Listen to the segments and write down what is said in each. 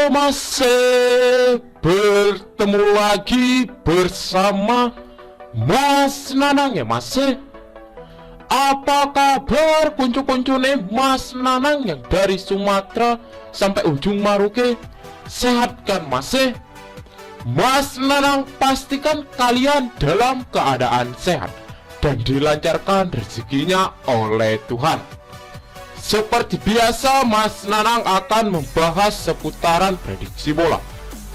masih bertemu lagi bersama Mas Nanang ya masih. Apa kabar kuncu-kuncune Mas Nanang yang dari Sumatera sampai ujung Maroke? Sehat kan masih? Mas Nanang pastikan kalian dalam keadaan sehat dan dilancarkan rezekinya oleh Tuhan. Seperti biasa, Mas Nanang akan membahas seputaran prediksi bola,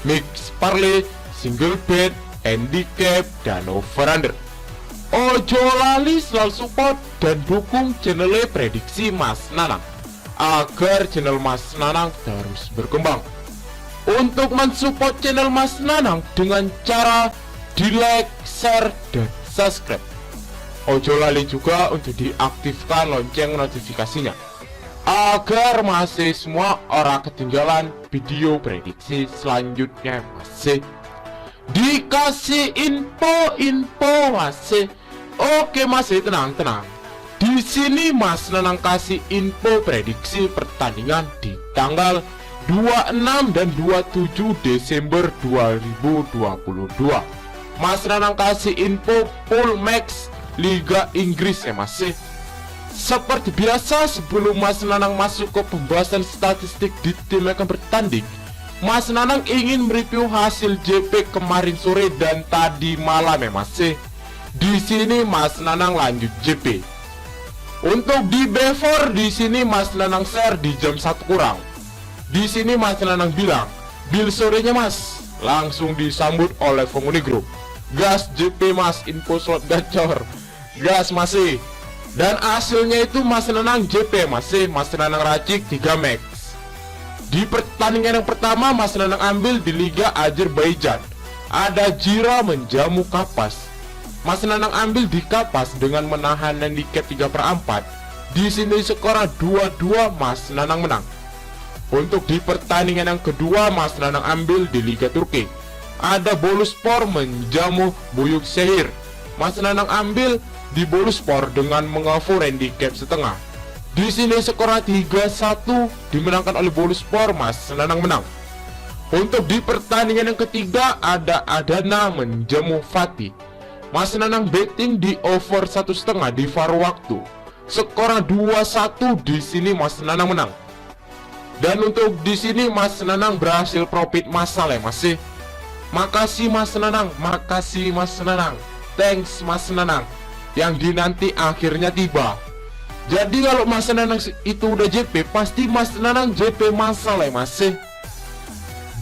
mix parlay, single bet, handicap, dan over-under. Ojo lali selalu support dan dukung channel prediksi Mas Nanang agar channel Mas Nanang terus berkembang. Untuk mensupport channel Mas Nanang dengan cara di like, share, dan subscribe. Ojo lali juga untuk diaktifkan lonceng notifikasinya agar masih semua orang ketinggalan video prediksi selanjutnya masih. Dikasih info masih. Oke masih, tenang. Di sini Mas Nanang kasih info prediksi pertandingan di tanggal 26 dan 27 Desember 2022. Mas Nanang kasih info full max Liga Inggris ya masih. Seperti biasa, sebelum Mas Nanang masuk ke pembahasan statistik di tim yang akan bertanding, Mas Nanang ingin mereview hasil JP kemarin sore dan tadi malam ya masih. Di sini Mas Nanang lanjut JP. Untuk di B4 di sini Mas Nanang share di jam 1 kurang. Di sini Mas Nanang bilang, "Bil sorenya Mas." Langsung disambut oleh penghuni grup. "Gas JP Mas, info slot gacor." Gas masih. Dan hasilnya itu Mas Nanang JP masih. Mas Nanang racik 3 max. Di pertandingan yang pertama Mas Nanang ambil di Liga Azerbaijan. Ada Jira menjamu Kapas. Mas Nanang ambil di Kapas dengan menahan handicap 3/4. Di sini skor 2-2 Mas Nanang menang. Untuk di pertandingan yang kedua Mas Nanang ambil di Liga Turki. Ada Boluspor menjamu Büyükşehir. Mas Nanang ambil di Boluspor dengan mengover handicap setengah. Di sini skor 3-1 dimenangkan oleh Boluspor. Mas Nanang menang. Untuk di pertandingan yang ketiga ada Adana menjamu Fatih. Mas Nanang betting di over 1,5 di VAR waktu. Skor 2-1 di sini Mas Nanang menang. Dan untuk di sini Mas Nanang berhasil profit massal ya masih. Makasih Mas Nanang, makasih Mas Nanang. Thanks Mas Nanang. Yang dinanti akhirnya tiba. Jadi kalau Mas Nanang itu udah JP, pasti Mas Nanang JP massal ya masih.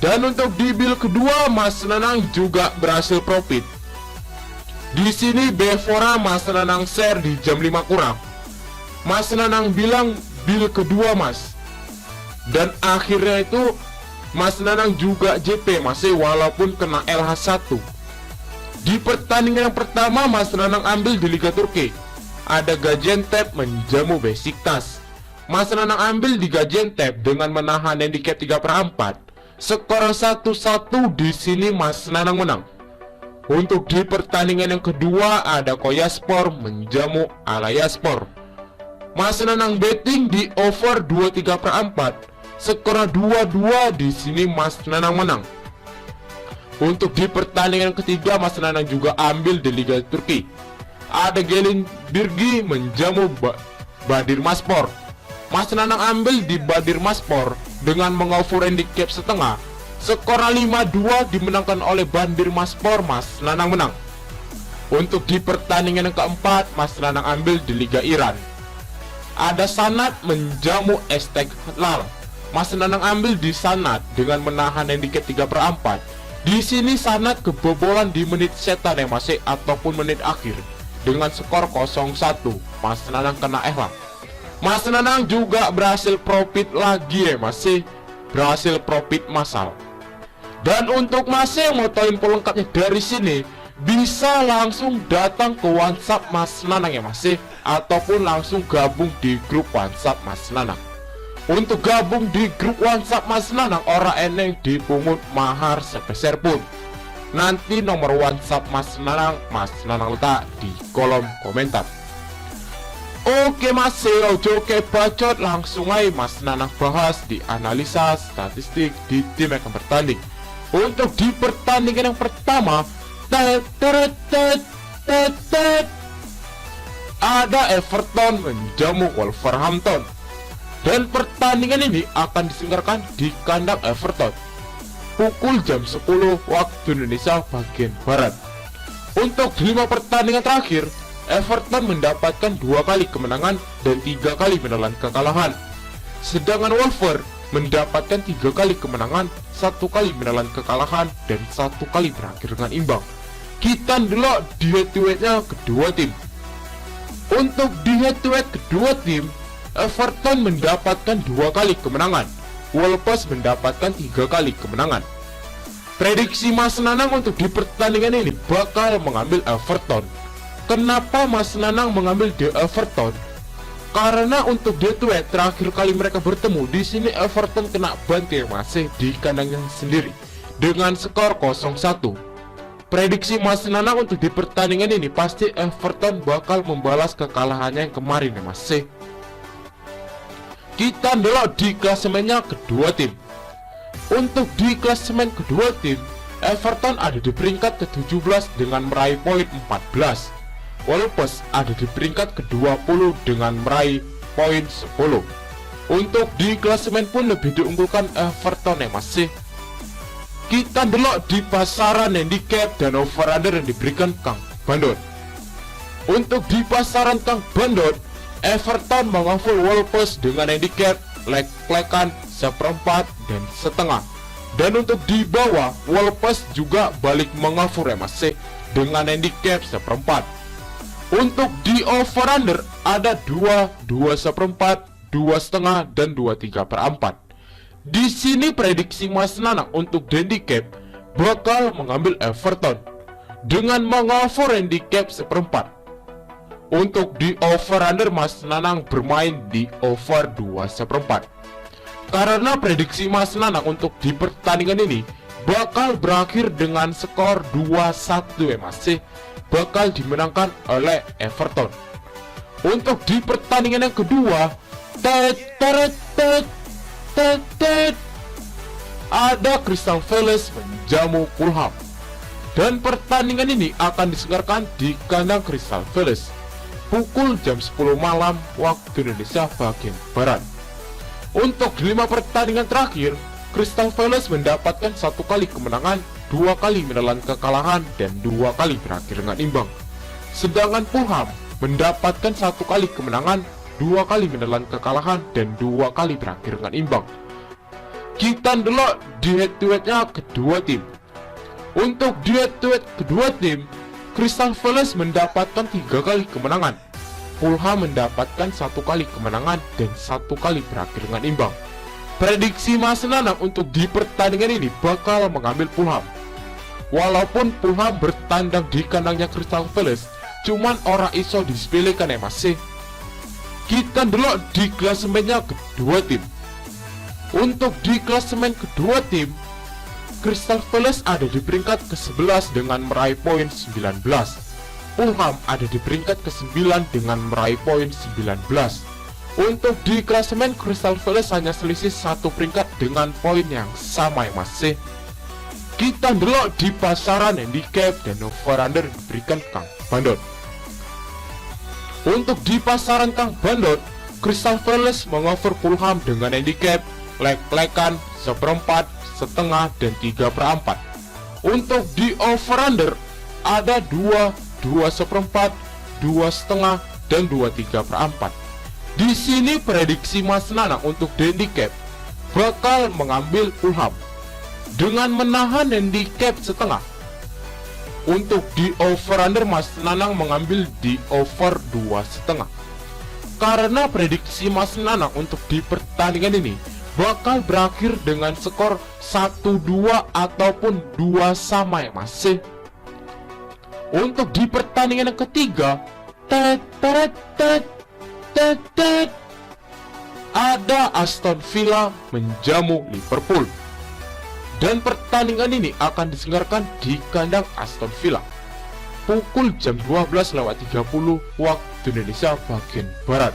Dan untuk di bil kedua Mas Nanang juga berhasil profit. Di sini Bevora Mas Nanang share di jam 5 kurang. Mas Nanang bilang bil kedua Mas. Dan akhirnya itu Mas Nanang juga JP masih walaupun kena LH1. Di pertandingan yang pertama Mas Nanang ambil di Liga Turki. Ada Gaziantep menjamu Besiktas. Mas Nanang ambil di Gaziantep dengan menahan handicap 3/4. Skor 1-1 di sini Mas Nanang menang. Untuk di pertandingan yang kedua ada Konyaspor menjamu Alanyaspor. Mas Nanang betting di over 23/4. Skor 2-2 di sini Mas Nanang menang. Untuk di pertandingan ketiga Mas Nanang juga ambil di Liga Turki. Ada Gelinbirgi menjamu Badirmaspor. Mas Nanang ambil di Badirmaspor dengan mengover handicap setengah. Skor 5-2 dimenangkan oleh Badirmaspor. Mas Nanang menang. Untuk di pertandingan yang keempat Mas Nanang ambil di Liga Iran. Ada Sanat menjamu Istiqlal. Mas Nanang ambil di Sanat dengan menahan handicap 3/4. Di sini Sanat kebobolan di menit setan ya masih ataupun menit akhir dengan skor 0-1. Mas Nanang kena ehlam. Mas Nanang juga berhasil profit lagi ya masih. Berhasil profit massal. Dan untuk masih yang mau tahu info lengkapnya dari sini, bisa langsung datang ke WhatsApp Mas Nanang ya masih, ataupun langsung gabung di grup WhatsApp Mas Nanang. Untuk gabung di grup WhatsApp Mas Nanang, orang eneng dipungut mahar sepeser pun. Nanti nomor WhatsApp Mas Nanang letak di kolom komentar. Oke Mas, ojo ke bacot, langsung aja Mas Nanang bahas di analisa statistik di tim yang akan bertanding. Untuk di pertandingan yang pertama, ada Everton menjamu Wolverhampton. Dan pertandingan ini akan diselenggarakan di kandang Everton pukul jam 10 waktu Indonesia bagian Barat. Untuk 5 pertandingan terakhir, Everton mendapatkan 2 kali kemenangan dan 3 kali menelan kekalahan. Sedangkan Wolver mendapatkan 3 kali kemenangan, 1 kali menelan kekalahan, dan 1 kali berakhir dengan imbang. Kita dulu di head-to-headnya kedua tim. Untuk di head-to-head kedua tim, Everton mendapatkan 2 kali kemenangan, Wolves mendapatkan 3 kali kemenangan. Prediksi Mas Nanang untuk di pertandingan ini bakal mengambil Everton. Kenapa Mas Nanang mengambil di Everton? Karena untuk head-to-head terakhir kali mereka bertemu, di sini Everton kena bantai masih di kandangnya sendiri dengan skor 0-1. Prediksi Mas Nanang untuk di pertandingan ini pasti Everton bakal membalas kekalahannya yang kemarin ya Mas. Kita dulu di klasemennya kedua tim. Untuk di klasemen kedua tim, Everton ada di peringkat ke-17 dengan meraih poin 14. Wolves ada di peringkat ke-20 dengan meraih poin 10. Untuk di klasemen pun lebih diunggulkan Everton ya Mas. Kita dulu di pasaran handicap dan over-under yang diberikan Kang Bandot. Untuk di pasaran Kang Bandot, Everton mengover Wolves dengan handicap lek-lekan 1/4 dan setengah. Dan untuk di bawah, Wolves juga balik mengover ya Mas dengan handicap 1/4. Untuk di over-under ada 2/4, 2,5 dan 2/3/4. Di sini prediksi Mas Nanang untuk handicap bakal mengambil Everton dengan mengover handicap 1/4. Untuk di over-under Mas Nanang bermain di over 2/4. Karena prediksi Mas Nanang untuk di pertandingan ini bakal berakhir dengan skor 2-1 ya Mas, bakal dimenangkan oleh Everton. Untuk di pertandingan yang kedua, ada Crystal Palace menjamu Fulham. Dan pertandingan ini akan diselenggarakan di kandang Crystal Palace pukul jam 10 malam waktu Indonesia bagian Barat. Untuk 5 pertandingan terakhir, Crystal Palace mendapatkan 1 kali kemenangan, 2 kali menelan kekalahan, dan 2 kali berakhir dengan imbang. Sedangkan Fulham mendapatkan 1 kali kemenangan, 2 kali menelan kekalahan, dan 2 kali berakhir dengan imbang. Kita dulu di head-to-headnya kedua tim. Untuk di head-to-head kedua tim, Crystal Palace mendapatkan 3 kali kemenangan, Fulham mendapatkan 1 kali kemenangan, dan 1 kali berakhir dengan imbang. Prediksi Mas Nanang untuk di pertandingan ini bakal mengambil Fulham. Walaupun Fulham bertandang di kandangnya Crystal Palace, cuman ora iso disepelekan ya Mas. Kita dulu di klasemennya kedua tim. Untuk di klasemen kedua tim, Crystal Palace ada di peringkat ke-11 dengan meraih poin 19. Fulham ada di peringkat ke-9 dengan meraih poin 19. Untuk di klasemen, Crystal Palace hanya selisih 1 peringkat dengan poin yang sama ya Mas. Kita dulu di pasaran handicap dan over-under diberikan Kang Bandot. Untuk di pasaran Kang Bandot, Crystal Palace mengover Fulham dengan handicap lek-lekan 1/4, setengah, dan 3/4. Untuk di over-under ada 2/4, 2,5, dan 2/3/4. Di sini prediksi Mas Nanang untuk handicap bakal mengambil Fulham dengan menahan handicap setengah. Untuk di over-under Mas Nanang mengambil di over 2,5. Karena prediksi Mas Nanang untuk di pertandingan ini bakal berakhir dengan skor 1-2 ataupun 2 sama ya Mas. Untuk di pertandingan yang ketiga, ada Aston Villa menjamu Liverpool. Dan pertandingan ini akan diselenggarakan di kandang Aston Villa. pukul jam 12.30 waktu Indonesia bagian Barat.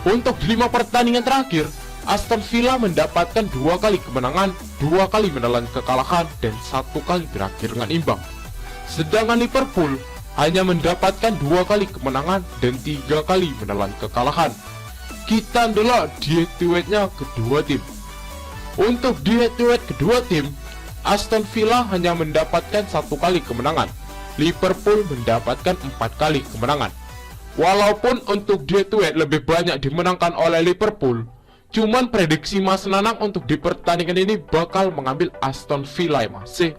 Untuk di 5 pertandingan terakhir, Aston Villa mendapatkan 2 kali kemenangan, 2 kali menelan kekalahan, dan 1 kali berakhir dengan imbang. Sedangkan Liverpool hanya mendapatkan 2 kali kemenangan dan 3 kali menelan kekalahan. Kita lihat di head-to-headnya kedua tim. Untuk di head-to-head kedua tim, Aston Villa hanya mendapatkan 1 kali kemenangan, Liverpool mendapatkan 4 kali kemenangan. Walaupun untuk di head-to-head lebih banyak dimenangkan oleh Liverpool, cuman prediksi Mas Nanang untuk di pertandingan ini bakal mengambil Aston Villa masih.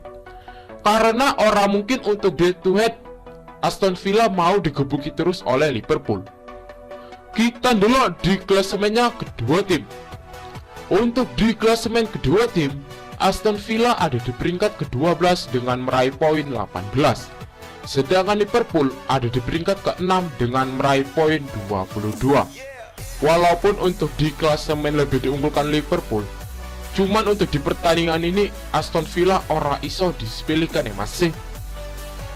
Karena orang mungkin untuk di head-to-head Aston Villa mau digebuki terus oleh Liverpool. Kita dulu di klasemennya kedua tim. Untuk di klasemen kedua tim, Aston Villa ada di peringkat ke-12 dengan meraih poin 18. Sedangkan Liverpool ada di peringkat ke-6 dengan meraih poin 22. Walaupun untuk di klasemen lebih diunggulkan Liverpool, cuman untuk di pertandingan ini Aston Villa ora iso disepelekan masih.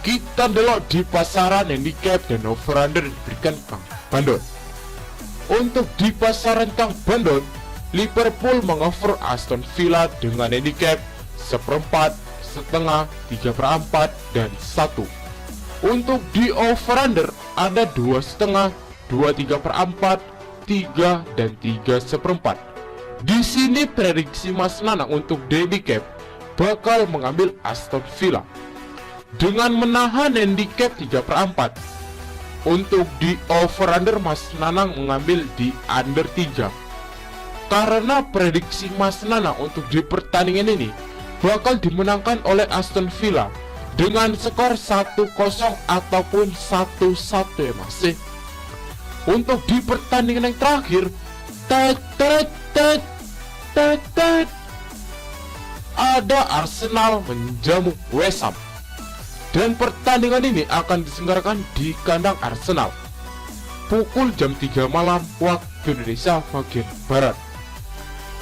Kita delok di pasaran handicap dan over-under diberikan Kang Bandot. Untuk di pasaran Kang Bandot, Liverpool mengover Aston Villa dengan handicap 1/4, setengah, 3/4, dan 1. Untuk di over-under ada 2,5, 2/3/4, 3, dan 3/4. Di sini prediksi Mas Nanang untuk handicap bakal mengambil Aston Villa dengan menahan handicap 3/4. Untuk di over-under Mas Nanang mengambil di under 3. Karena prediksi Mas Nanang untuk di pertandingan ini bakal dimenangkan oleh Aston Villa dengan skor 1-0 ataupun 1-1 masih. Untuk di pertandingan yang terakhir, ada Arsenal menjamu West Ham. Dan pertandingan ini akan diselenggarakan di kandang Arsenal pukul jam 3 malam waktu Indonesia bagian Barat.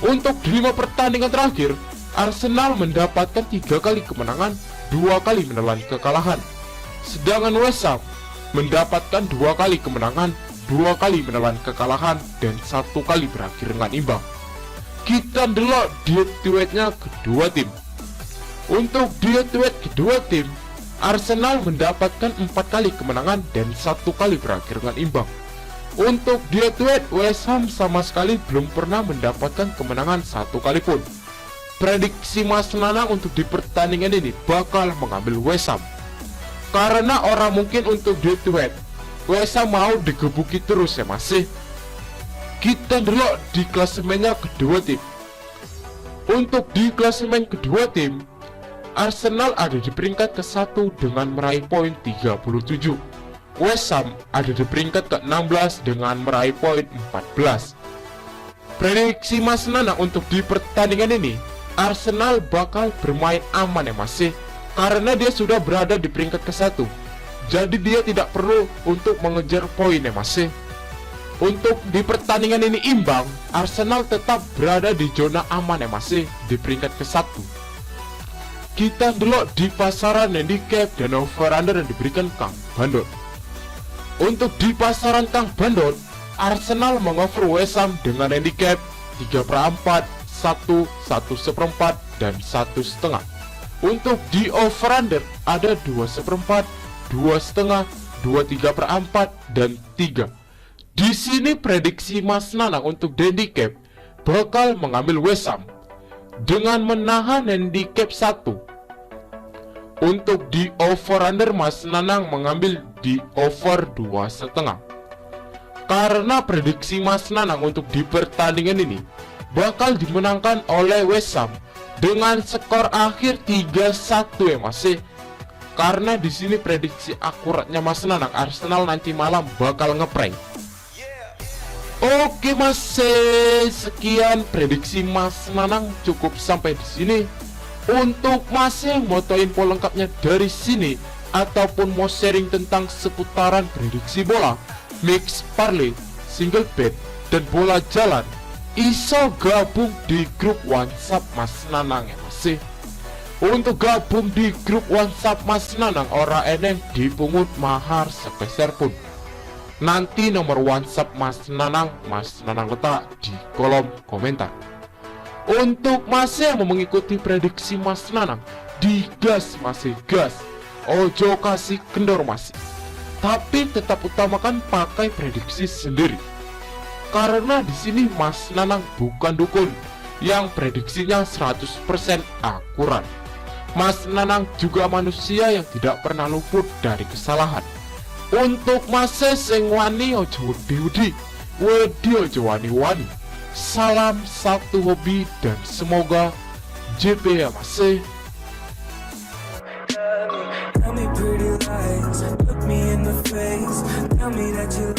Untuk di 5 pertandingan terakhir, Arsenal mendapatkan 3 kali kemenangan, 2 kali menelan kekalahan. Sedangkan West Ham mendapatkan 2 kali kemenangan, 2 kali menelan kekalahan, dan 1 kali berakhir dengan imbang. Kita delok di head-to-headnya kedua tim. Untuk di head-to-head kedua tim, Arsenal mendapatkan 4 kali kemenangan dan 1 kali berakhir dengan imbang. Untuk di head-to-head, West Ham sama sekali belum pernah mendapatkan kemenangan 1 kali pun. Prediksi Mas Nanang untuk di pertandingan ini bakal mengambil West Ham. Karena orang mungkin untuk di head-to-head West Ham mau digebuki terus masih. Kita dulu di klasemennya kedua tim. Untuk di klasemen kedua tim, Arsenal ada di peringkat ke-1 dengan meraih poin 37. West Ham ada di peringkat ke-16 dengan meraih poin 14. Prediksi Mas Nanang untuk di pertandingan ini, Arsenal bakal bermain aman masih. Karena dia sudah berada di peringkat ke-1. Jadi dia tidak perlu untuk mengejar poin masih. Untuk di pertandingan ini imbang, Arsenal tetap berada di zona aman masih di peringkat ke-1. Kita dulu di pasaran handicap dan over-under yang diberikan Kang Bandot. Untuk di pasaran Kang Bandot, Arsenal mengover West Ham dengan handicap 3/4, 1, 1/4, dan 1,5. Untuk di over-under ada 2/4, 2,5, 2/3/4, dan 3. Di sini prediksi Mas Nanang untuk handicap bakal mengambil West Ham dengan menahan handicap 1. Untuk di over-under Mas Nanang mengambil di over 2,5. Karena prediksi Mas Nanang untuk di pertandingan ini bakal dimenangkan oleh West Ham dengan skor akhir 3-1 masih. Karena di sini prediksi akuratnya Mas Nanang, Arsenal nanti malam bakal ngeprank. Oke masih, sekian prediksi Mas Nanang cukup sampai di sini. Untuk masih mau tahu info lengkapnya dari sini ataupun mau sharing tentang seputaran prediksi bola, mix parlay, single bet, dan bola jalan, iso gabung di grup WhatsApp Mas Nanang masih. Untuk gabung di grup WhatsApp Mas Nanang ora eneng dipungut mahar sepeser pun. Nanti nomor WhatsApp Mas Nanang letak di kolom komentar. Untuk Mas yang mau mengikuti prediksi Mas Nanang, digas masih gas, ojo kasih kendor masih. Tapi tetap utamakan pakai prediksi sendiri. Karena di sini Mas Nanang bukan dukun yang prediksinya 100% akurat. Mas Nanang juga manusia yang tidak pernah luput dari kesalahan. Untuk Mas sing wani ojo wedi, wedi ojo wani-wani. Salam satu hobi dan semoga JP ya Mas. Tell me pretty lies, look me in the face, tell me that you